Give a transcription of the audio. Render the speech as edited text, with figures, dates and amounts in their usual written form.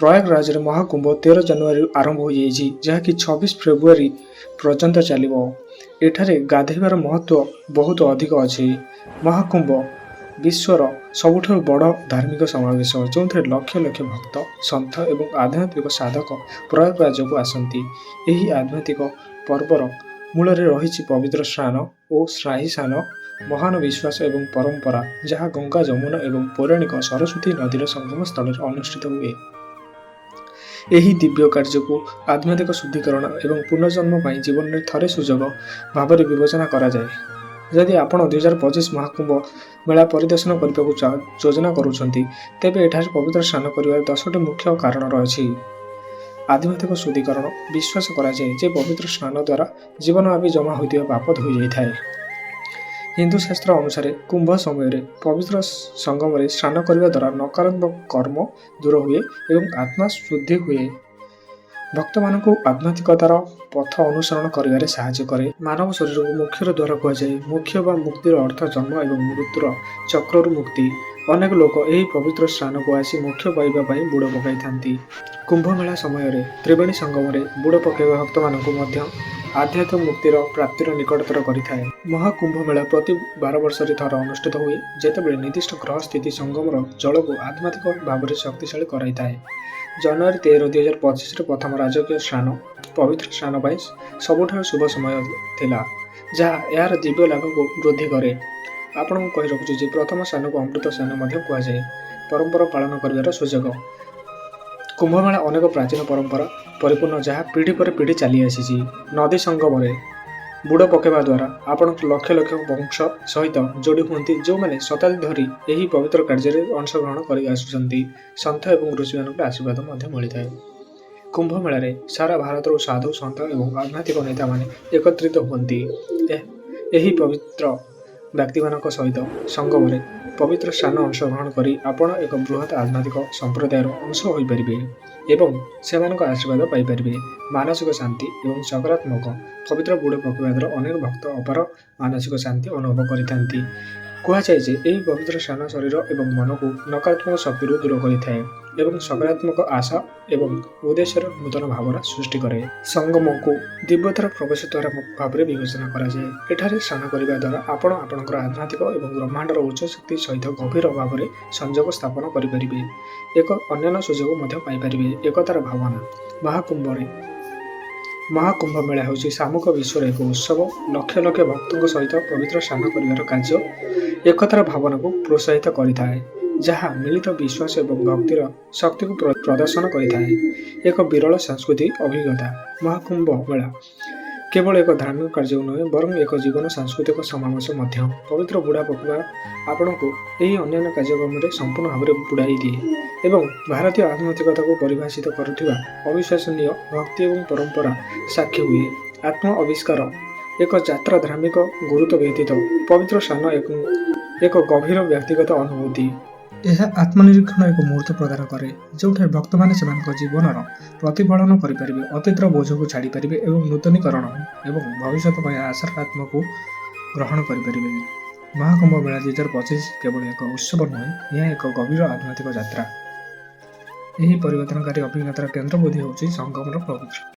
ପ୍ରୟାଗରାଜରେ ମହାକୁମ୍ଭ 13 ଜାନୁଆରୀ ଆରମ୍ଭ ହୋଇଯାଇଛି, ଯାହାକି 26 ଫେବୃଆରୀ ପର୍ଯ୍ୟନ୍ତ ଚାଲିବ। ଏଠାରେ ଗାଧୋଇବାର ମହତ୍ତ୍ୱ ବହୁତ ଅଧିକ ଅଛି। ମହାକୁମ୍ଭ ବିଶ୍ୱର ସବୁଠାରୁ ବଡ଼ ଧାର୍ମିକ ସମାବେଶ, ଯେଉଁଥିରେ ଲକ୍ଷ ଲକ୍ଷ ଭକ୍ତ, ସନ୍ଥ ଏବଂ ଆଧ୍ୟାତ୍ମିକ ସାଧକ ପ୍ରୟାଗରାଜକୁ ଆସନ୍ତି। ଏହି ଆଧ୍ୟାତ୍ମିକ ପର୍ବର ମୂଳରେ ରହିଛି ପବିତ୍ର ସ୍ନାନ ଓ ଶାହୀ ସ୍ନାନ, ମହାନ ବିଶ୍ୱାସ ଏବଂ ପରମ୍ପରା, ଯାହା ଗଙ୍ଗା, ଯମୁନା ଏବଂ ପୌରାଣିକ ସରସ୍ୱତୀ ନଦୀର ସଙ୍ଗମ ସ୍ଥଳରେ ଅନୁଷ୍ଠିତ ହୁଏ। ଏହି ଦିବ୍ୟ କାର୍ଯ୍ୟକୁ ଆଧ୍ୟାତ୍ମିକ ଶୁଦ୍ଧିକରଣ ଏବଂ ପୁନର୍ଜନ୍ମ ପାଇଁ ଜୀବନରେ ଥରେ ସୁଯୋଗ ଭାବରେ ବିବେଚନା କରାଯାଏ। ଯଦି ଆପଣ 2025 ମହାକୁମ୍ଭ ମେଳା ପରିଦର୍ଶନ କରିବାକୁ ଯୋଜନା କରୁଛନ୍ତି, ତେବେ ଏଠାରେ ପବିତ୍ର ସ୍ନାନ କରିବାର 10ଟି ମୁଖ୍ୟ କାରଣ ରହିଛି। ଆଧ୍ୟାତ୍ମିକ ଶୁଦ୍ଧିକରଣ। ବିଶ୍ୱାସ କରାଯାଏ ଯେ ପବିତ୍ର ସ୍ନାନ ଦ୍ୱାରା ଜୀବନବ୍ୟାପୀ ଜମା ହୋଇଥିବା ପାପ ଧୋଇଯାଇଥାଏ। ହିନ୍ଦୁ ଶାସ୍ତ୍ର ଅନୁସାରେ କୁମ୍ଭ ସମୟରେ ପବିତ୍ର ସଙ୍ଗମରେ ସ୍ନାନ କରିବା ଦ୍ୱାରା ନକାରାତ୍ମକ କର୍ମ ଦୂର ହୁଏ ଏବଂ ଆତ୍ମା ଶୁଦ୍ଧି ହୁଏ। ଭକ୍ତମାନଙ୍କୁ ଆଧ୍ୟାତ୍ମିକତାର ପଥ ଅନୁସରଣ କରିବାରେ ସାହାଯ୍ୟ କରେ। ମାନବ ଶରୀରକୁ ମୋକ୍ଷର ଦ୍ୱାର କୁହାଯାଏ। ମୋକ୍ଷ ବା ମୁକ୍ତିର ଅର୍ଥ ଜନ୍ମ ଏବଂ ମୃତ୍ୟୁର ଚକ୍ରରୁ ମୁକ୍ତି। ଅନେକ ଲୋକ ଏହି ପବିତ୍ର ସ୍ନାନକୁ ଆସି ମୋକ୍ଷ ପାଇବା ପାଇଁ ବୁଡ଼ ପକାଇଥାନ୍ତି। କୁମ୍ଭମେଳା ସମୟରେ ତ୍ରିବେଣୀ ସଙ୍ଗମରେ ବୁଡ଼ ପକାଇବା ଭକ୍ତମାନଙ୍କୁ ମଧ୍ୟ ଆଧ୍ୟାତ୍ମିକ ମୁକ୍ତିର ପ୍ରାପ୍ତିର ନିକଟତର କରିଥାଏ। ମହାକୁମ୍ଭ ମେଳା ପ୍ରତି 12 ବର୍ଷରେ ଥରେ ଅନୁଷ୍ଠିତ ହୁଏ, ଯେତେବେଳେ ନିର୍ଦ୍ଦିଷ୍ଟ ଗ୍ରହ ସ୍ଥିତି ସଙ୍ଗମର ଜଳକୁ ଆଧ୍ୟାତ୍ମିକ ଭାବରେ ଶକ୍ତିଶାଳୀ କରାଇଥାଏ। ଜାନୁଆରୀ 13, 2025ରେ ପ୍ରଥମ ରାଜକୀୟ ସ୍ନାନ। ପବିତ୍ର ସ୍ନାନ ପାଇଁ ସବୁଠାରୁ ଶୁଭ ସମୟ ଥିଲା, ଯାହା ଏହାର ଦିବ୍ୟ ଲାଭକୁ ବୃଦ୍ଧି କରେ। ଆପଣଙ୍କୁ କହି ରଖୁଛୁ ଯେ ପ୍ରଥମ ସ୍ନାନକୁ ଅମୃତ ସ୍ନାନ ମଧ୍ୟ କୁହାଯାଏ। ପରମ୍ପରା ପାଳନ କରିବାର ସୁଯୋଗ। କୁମ୍ଭମେଳା ଅନେକ ପ୍ରାଚୀନ ପରମ୍ପରା ପରିପୂର୍ଣ୍ଣ, ଯାହା ପିଢ଼ି ପରେ ପିଢ଼ି ଚାଲି ଆସିଛି। ନଦୀ ସଙ୍ଗମରେ ବୁଡ଼ ପକାଇବା ଦ୍ୱାରା ଆପଣ ଲକ୍ଷ ଲକ୍ଷ ବଂଶ ସହିତ ଯୋଡ଼ି ହୁଅନ୍ତି, ଯେଉଁମାନେ ଶତାବ୍ଦୀ ଧରି ଏହି ପବିତ୍ର କାର୍ଯ୍ୟରେ ଅଂଶଗ୍ରହଣ କରି ଆସୁଛନ୍ତି। ସନ୍ଥ ଏବଂ ଋଷିମାନଙ୍କର ଆଶୀର୍ବାଦ ମଧ୍ୟ ମିଳିଥାଏ। କୁମ୍ଭମେଳାରେ ସାରା ଭାରତରୁ ସାଧୁ, ସନ୍ଥ ଏବଂ ଆଧ୍ୟାତ୍ମିକ ନେତାମାନେ ଏକତ୍ରିତ ହୁଅନ୍ତି। ଏହି ପବିତ୍ର ବ୍ୟକ୍ତିମାନଙ୍କ ସହିତ ସଙ୍ଗମରେ ପବିତ୍ର ସ୍ନାନ ଅଂଶଗ୍ରହଣ କରି ଆପଣ ଏକ ବୃହତ୍ ଆଧ୍ୟାତ୍ମିକ ସମ୍ପ୍ରଦାୟର ଅଂଶ ହୋଇପାରିବେ ଏବଂ ସେମାନଙ୍କ ଆଶୀର୍ବାଦ ପାଇପାରିବେ। ମାନସିକ ଶାନ୍ତି ଏବଂ ସକାରାତ୍ମକ। ପବିତ୍ର ବୁଡ଼ ପକାଇବା ଦ୍ୱାରା ଅନେକ ଭକ୍ତ ଅପାର ମାନସିକ ଶାନ୍ତି ଅନୁଭବ କରିଥାନ୍ତି। କୁହାଯାଏ ଯେ ଏହି ପବିତ୍ର ସ୍ନାନ ଶରୀର ଏବଂ ମନକୁ ନକାରାତ୍ମକ ଶକ୍ତିରୁ ଦୂର କରିଥାଏ ଏବଂ ସକାରାତ୍ମକ ଆଶା ଏବଂ ଉଦ୍ଦେଶ୍ୟର ନୂତନ ଭାବନା ସୃଷ୍ଟି କରେ। ସଙ୍ଗମକୁ ଦିବ୍ୟତାର ପ୍ରବେଶ ଦ୍ୱାର ଭାବରେ ବିବେଚନା କରାଯାଏ। ଏଠାରେ ସ୍ନାନ କରିବା ଦ୍ୱାରା ଆପଣ ଆପଣଙ୍କର ଆଧ୍ୟାତ୍ମିକ ଏବଂ ବ୍ରହ୍ମାଣ୍ଡର ଉଚ୍ଚ ଶକ୍ତି ସହିତ ଗଭୀର ଭାବରେ ସଂଯୋଗ ସ୍ଥାପନ କରିପାରିବେ। ଏକ ଅନ୍ୟାନ୍ୟ ସୁଯୋଗ ମଧ୍ୟ ପାଇପାରିବେ। ଏକତାର ଭାବନା। ମହାକୁମ୍ଭ ମେଳା ହେଉଛି ସାମୂହିକ ବିଶ୍ୱର ଏକ ଉତ୍ସବ। ଲକ୍ଷ ଲକ୍ଷ ଭକ୍ତଙ୍କ ସହିତ ପବିତ୍ର ସ୍ନାନ କରିବାର କାର୍ଯ୍ୟ ଏକତାର ଭାବନାକୁ ପ୍ରୋତ୍ସାହିତ କରିଥାଏ, ଯାହା ମିଳିତ ବିଶ୍ୱାସ ଏବଂ ଭକ୍ତିର ଶକ୍ତିକୁ ପ୍ରଦର୍ଶନ କରିଥାଏ। ଏକ ବିରଳ ସାଂସ୍କୃତିକ ଅଭିଜ୍ଞତା। ମହାକୁମ୍ଭ ମେଳା କେବଳ ଏକ ଧାର୍ମିକ କାର୍ଯ୍ୟ ନୁହେଁ, ବରଂ ଏକ ଜୀବନ ସାଂସ୍କୃତିକ ସମାବେଶ ମଧ୍ୟ। ପବିତ୍ର ବୁଡ଼ା ପକାଇବା ଆପଣଙ୍କୁ ଏହି ଅନ୍ୟାନ୍ୟ କାର୍ଯ୍ୟକ୍ରମରେ ସମ୍ପୂର୍ଣ୍ଣ ଭାବରେ ବୁଡ଼ାଇ ଦିଏ ଏବଂ ଭାରତୀୟ ଆଧ୍ୟାତ୍ମିକତାକୁ ପରିଭାଷିତ କରୁଥିବା ଅବିଶ୍ୱସନୀୟ ଭକ୍ତି ଏବଂ ପରମ୍ପରା ସାକ୍ଷୀ ହୁଏ। ଆତ୍ମ ଆବିଷ୍କାର। ଏକ ଯାତ୍ରା ଧାର୍ମିକ ଗୁରୁତ୍ୱ ବ୍ୟତୀତ ପବିତ୍ର ସ୍ନାନ ଏକ ଗଭୀର ବ୍ୟକ୍ତିଗତ ଅନୁଭୂତି। ଏହା ଆତ୍ମନିରୀକ୍ଷଣ ଏକ ମୁହୂର୍ତ୍ତ ପ୍ରଦାନ କରେ, ଯେଉଁଠାରେ ଭକ୍ତମାନେ ସେମାନଙ୍କ ଜୀବନର ପ୍ରତିଫଳନ କରିପାରିବେ, ଅତୀତର ବୋଝକୁ ଛାଡ଼ିପାରିବେ ଏବଂ ନୂତନୀକରଣ ଏବଂ ଭବିଷ୍ୟତ ପାଇଁ ଆଶାର ଆତ୍ମାକୁ ଗ୍ରହଣ କରିପାରିବେ। ମହାକୁମ୍ଭ ମେଳା 2025 କେବଳ ଏକ ଉତ୍ସବ ନୁହେଁ, ଏହା ଏକ ଗଭୀର ଆଧ୍ୟାତ୍ମିକ ଯାତ୍ରା। ଏହି ପରିବର୍ତ୍ତନକାରୀ ଅଭିଜ୍ଞତାର କେନ୍ଦ୍ରବିନ୍ଦୁ ହେଉଛି ସଙ୍ଗମର ପବିତ୍ର